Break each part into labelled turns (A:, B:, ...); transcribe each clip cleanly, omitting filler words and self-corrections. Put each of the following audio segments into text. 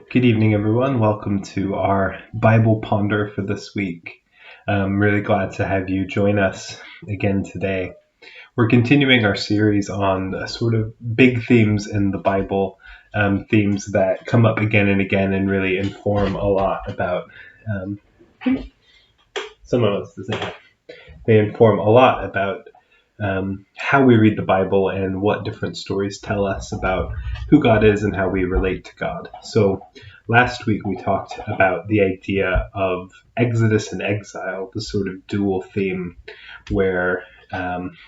A: Good evening, everyone. Welcome to our Bible Ponder for this week. I'm really glad to have you join us again today. We're continuing our series on sort of big themes in the Bible, themes that come up again and again and really inform a lot about They inform a lot about how we read the Bible and what different stories tell us about who God is and how we relate to God. So last week we talked about the idea of Exodus and exile, the sort of dual theme where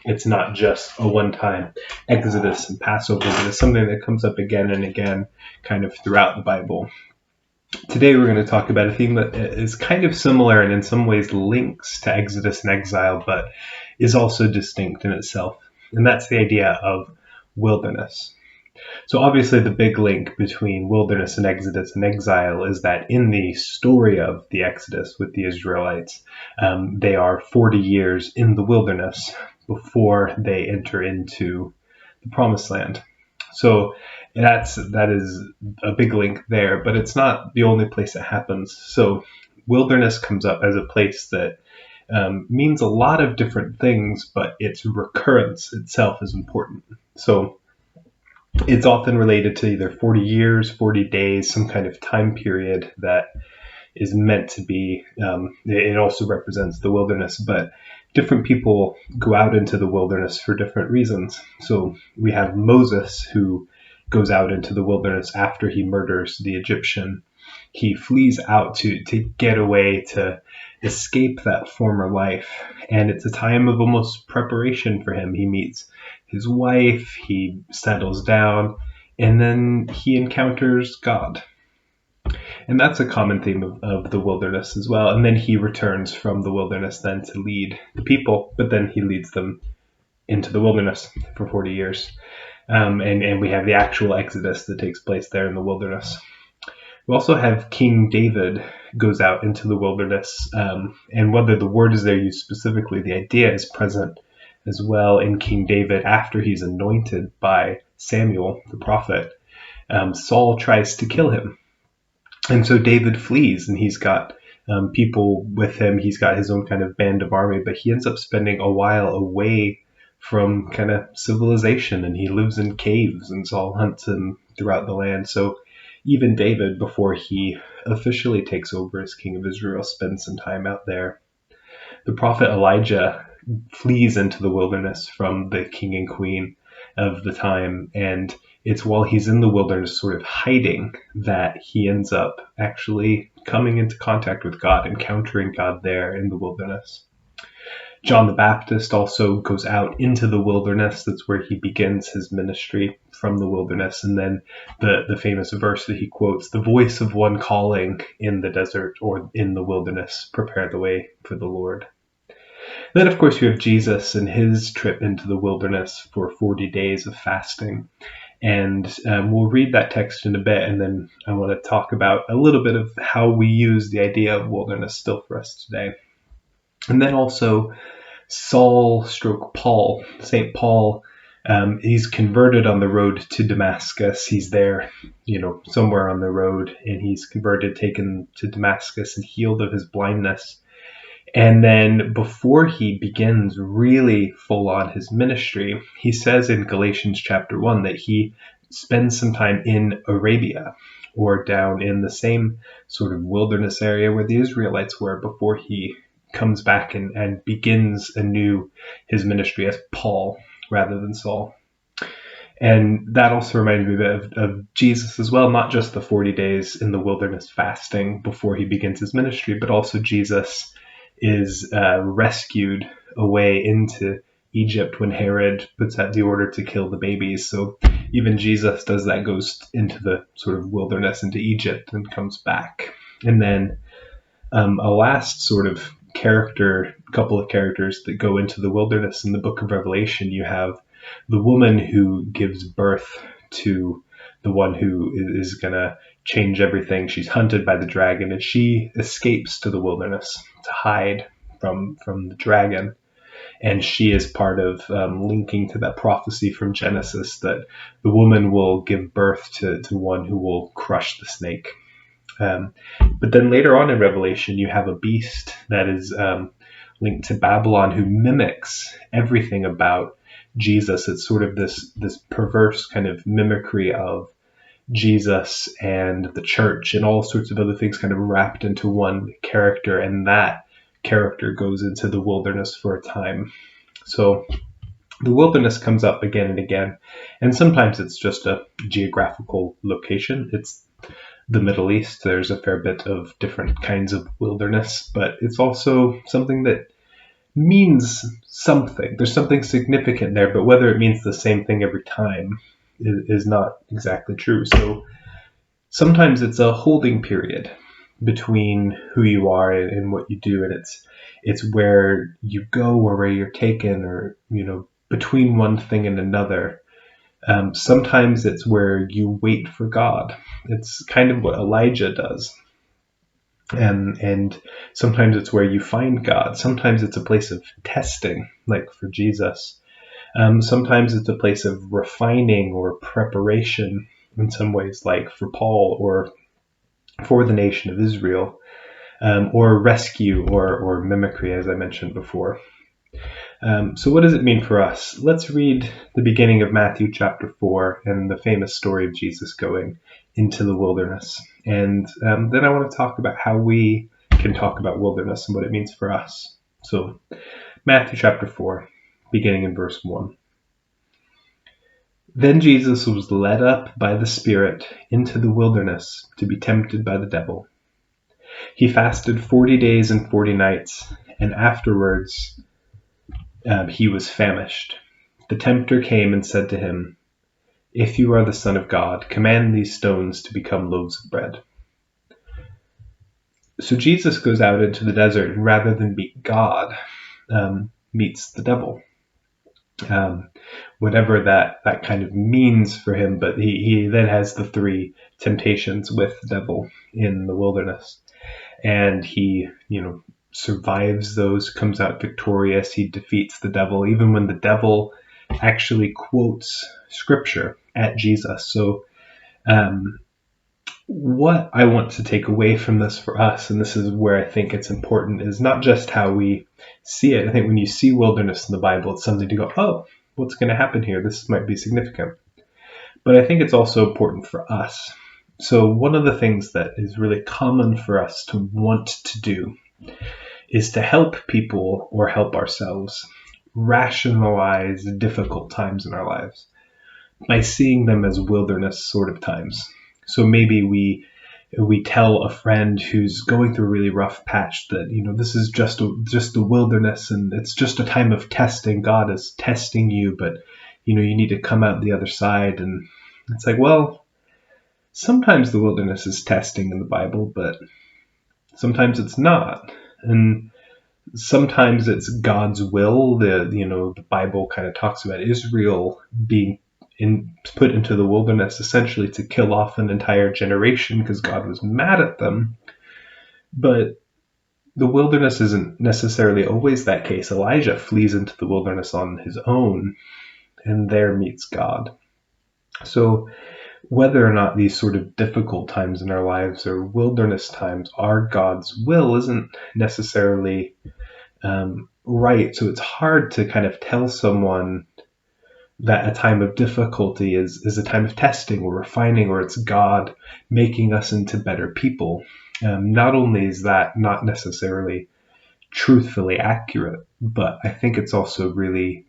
A: it's not just a one-time Exodus and Passover, but it's something that comes up again and again kind of throughout the Bible. Today we're going to talk about a theme that is kind of similar and in some ways links to Exodus and exile, but is also distinct in itself. And that's the idea of wilderness. So obviously the big link between wilderness and Exodus and exile is that in the story of the Exodus with the Israelites, they are 40 years in the wilderness before they enter into the Promised Land. So that is a big link there, but it's not the only place it happens. So wilderness comes up as a place that means a lot of different things, but its recurrence itself is important. So it's often related to either 40 years, 40 days, some kind of time period that is meant to be, it also represents the wilderness, but different people go out into the wilderness for different reasons. So we have Moses, who goes out into the wilderness after he murders the Egyptian. He flees out to get away, to escape that former life. And it's a time of almost preparation for him. He meets his wife, he settles down, and then he encounters God. And that's a common theme of the wilderness as well. And then he returns from the wilderness then to lead the people, but then he leads them into the wilderness for 40 years. And we have the actual Exodus that takes place there in the wilderness. We also have King David goes out into the wilderness, and whether the word is there used specifically, the idea is present as well in King David after he's anointed by Samuel, the prophet. Saul tries to kill him. And so David flees, and he's got people with him. He's got his own kind of band of army, but he ends up spending a while away from kind of civilization, and he lives in caves, and Saul hunts him throughout the land. So even David, before he officially takes over as king of Israel, spends some time out there. The prophet Elijah flees into the wilderness from the king and queen of the time, and it's while he's in the wilderness sort of hiding that he ends up actually coming into contact with God, encountering God there in the wilderness. John the Baptist also goes out into the wilderness. That's where he begins his ministry, from the wilderness. And then the famous verse that he quotes, "The voice of one calling in the desert or in the wilderness, prepare the way for the Lord." Then, of course, you have Jesus and his trip into the wilderness for 40 days of fasting. And we'll read that text in a bit, and then I want to talk about a little bit of how we use the idea of wilderness still for us today. And then also Paul, St. Paul, he's converted on the road to Damascus. He's there, somewhere on the road, and he's converted, taken to Damascus and healed of his blindness. And then before he begins really full on his ministry, he says in Galatians chapter 1 that he spends some time in Arabia, or down in the same sort of wilderness area where the Israelites were, before he comes back and begins anew his ministry as Paul rather than Saul. And that also reminds me a bit of Jesus as well, not just the 40 days in the wilderness fasting before he begins his ministry, but also Jesus is rescued away into Egypt when Herod puts out the order to kill the babies. So even Jesus does that, goes into the sort of wilderness, into Egypt, and comes back. And then a last sort of couple of characters that go into the wilderness in the book of Revelation. You have the woman who gives birth to the one who is going to change everything. She's hunted by the dragon, and she escapes to the wilderness to hide from the dragon. And she is part of linking to that prophecy from Genesis that the woman will give birth to one who will crush the snake. But then later on in Revelation, you have a beast that is linked to Babylon who mimics everything about Jesus. It's sort of this perverse kind of mimicry of Jesus and the church and all sorts of other things kind of wrapped into one character, and that character goes into the wilderness for a time. So the wilderness comes up again and again, and sometimes it's just a geographical location. It's the Middle East. There's a fair bit of different kinds of wilderness, but it's also something that means something. There's something significant there, but whether it means the same thing every time is not exactly true. So sometimes it's a holding period between who you are and what you do, and it's where you go or where you're taken, or between one thing and another. Sometimes it's where you wait for God. It's kind of what Elijah does. And sometimes it's where you find God. Sometimes it's a place of testing, like for Jesus. Sometimes it's a place of refining or preparation in some ways, like for Paul or for the nation of Israel, or rescue or mimicry, as I mentioned before. So what does it mean for us? Let's read the beginning of Matthew chapter 4 and the famous story of Jesus going into the wilderness. And then I want to talk about how we can talk about wilderness and what it means for us. So Matthew chapter 4, beginning in verse 1. Then Jesus was led up by the Spirit into the wilderness to be tempted by the devil. He fasted 40 days and 40 nights, and afterwards he was famished. The tempter came and said to him, "If you are the Son of God, command these stones to become loaves of bread." So Jesus goes out into the desert, and rather than meet God, meets the devil. Whatever that kind of means for him, but he then has the three temptations with the devil in the wilderness. And he, survives those, comes out victorious. He defeats the devil, even when the devil actually quotes scripture at Jesus. So what I want to take away from this for us, and this is where I think it's important, is not just how we see it. I think when you see wilderness in the Bible, it's something to go, oh, what's going to happen here? This might be significant. But I think it's also important for us. So one of the things that is really common for us to want to do is to help people or help ourselves rationalize difficult times in our lives by seeing them as wilderness sort of times. So maybe we tell a friend who's going through a really rough patch that, this is just the wilderness, and it's just a time of testing. God is testing you, but you need to come out the other side. And it's like, well, sometimes the wilderness is testing in the Bible, but sometimes it's not. And sometimes it's God's will. The Bible kind of talks about Israel being put into the wilderness essentially to kill off an entire generation because God was mad at them. But the wilderness isn't necessarily always that case. Elijah flees into the wilderness on his own and there meets God. So whether or not these sort of difficult times in our lives or wilderness times are God's will isn't necessarily right. So it's hard to kind of tell someone that a time of difficulty is a time of testing or refining, or it's God making us into better people. Not only is that not necessarily truthfully accurate, but I think it's also really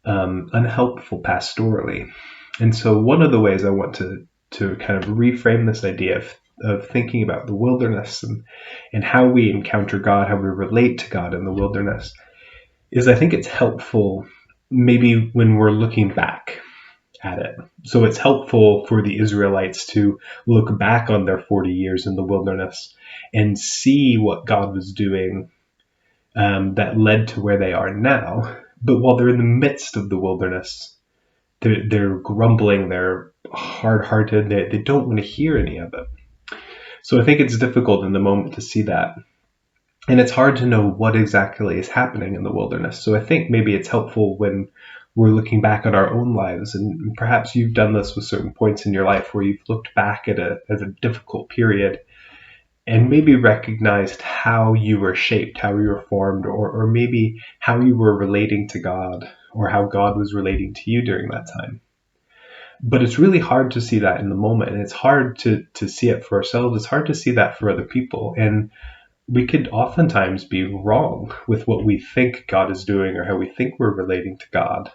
A: unhelpful pastorally. And so one of the ways I want to kind of reframe this idea of thinking about the wilderness and how we encounter God, how we relate to God in the wilderness, is I think it's helpful maybe when we're looking back at it. So it's helpful for the Israelites to look back on their 40 years in the wilderness and see what God was doing that led to where they are now. But while they're in the midst of the wilderness, they're grumbling, they're hard-hearted, they don't want to hear any of it. So I think it's difficult in the moment to see that. And it's hard to know what exactly is happening in the wilderness. So I think maybe it's helpful when we're looking back at our own lives, and perhaps you've done this with certain points in your life where you've looked back at a difficult period and maybe recognized how you were shaped, how you were formed, or maybe how you were relating to God, or how God was relating to you during that time. But it's really hard to see that in the moment, and it's hard to see it for ourselves. It's hard to see that for other people, and we could oftentimes be wrong with what we think God is doing or how we think we're relating to God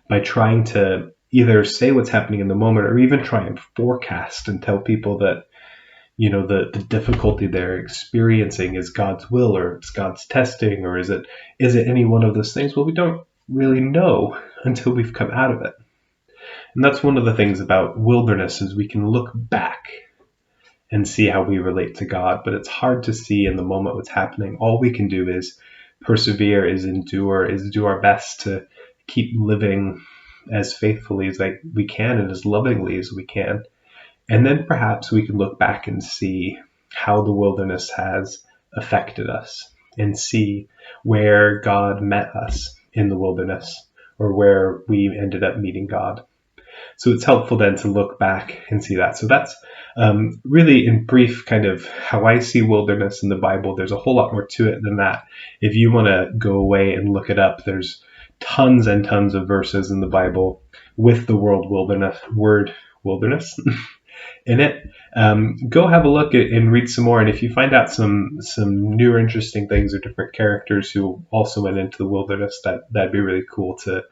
A: by trying to either say what's happening in the moment or even try and forecast and tell people that, the difficulty they're experiencing is God's will, or it's God's testing, or is it any one of those things? Well, we don't really know until we've come out of it. And that's one of the things about wilderness, is we can look back and see how we relate to God, but it's hard to see in the moment what's happening. All we can do is persevere, is endure, is do our best to keep living as faithfully as we can and as lovingly as we can. And then perhaps we can look back and see how the wilderness has affected us, and see where God met us in the wilderness, or where we ended up meeting God. So it's helpful then to look back and see that. So that's really in brief kind of how I see wilderness in the Bible. There's a whole lot more to it than that. If you want to go away and look it up, there's tons and tons of verses in the Bible with the word wilderness in it. Go have a look at and read some more. And if you find out some new or interesting things, or different characters who also went into the wilderness, that'd be really cool to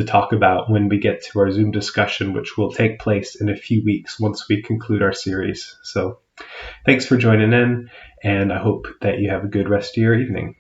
A: talk about when we get to our Zoom discussion, which will take place in a few weeks once we conclude our series. So thanks for joining in, and I hope that you have a good rest of your evening.